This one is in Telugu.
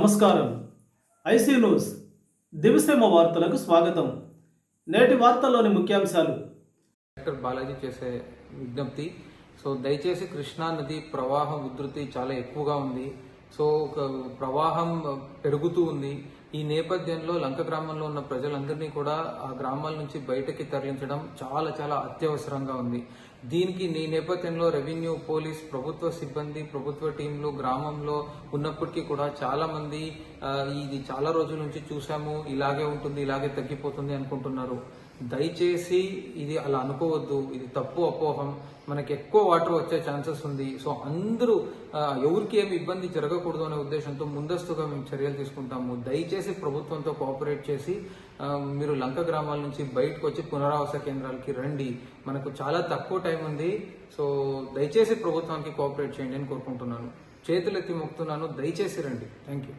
నమస్కారం. ఐసీ న్యూస్ దివిసేమ వార్తలకు స్వాగతం. నేటి వార్తల్లోని ముఖ్యాంశాలు. డాక్టర్ బాలాజీ చేసే విజ్ఞప్తి. దయచేసి కృష్ణా నది ప్రవాహం ఉధృతి చాలా ఎక్కువగా ఉంది. ప్రవాహం పెరుగుతూ ఉంది. ఈ నేపథ్యంలో లంక గ్రామంలో ఉన్న ప్రజలందరినీ కూడా ఆ గ్రామాల నుంచి బయటకి తరలించడం చాలా చాలా అత్యవసరంగా ఉంది. దీనికి ఈ నేపథ్యంలో రెవెన్యూ, పోలీస్, ప్రభుత్వ సిబ్బంది, ప్రభుత్వ టీంలు గ్రామంలో ఉన్నప్పటికీ కూడా చాలా మంది ఇది చాలా రోజుల నుంచి చూసాము, ఇలాగే ఉంటుంది, ఇలాగే తగ్గిపోతుంది అనుకుంటున్నారు. దయచేసి ఇది అలా అనుకోవద్దు. ఇది తప్పు అపోహం. మనకి ఎక్కువ వాటర్ వచ్చే ఛాన్సెస్ ఉంది. అందరూ ఎవరికి ఏమి ఇబ్బంది జరగకూడదు అనే ఉద్దేశంతో ముందస్తుగా మేము చర్యలు తీసుకుంటాము. దయచేసి ప్రభుత్వంతో కోఆపరేట్ చేసి మీరు లంక గ్రామాల నుంచి బయటకు వచ్చి పునరావాస కేంద్రాలకి రండి. మనకు చాలా తక్కువ టైం ఉంది. దయచేసి ప్రభుత్వానికి కోఆపరేట్ చేయండి అని కోరుకుంటున్నాను. చేతులెత్తి మొక్కుతున్నాను. దయచేసి రండి. Thank you.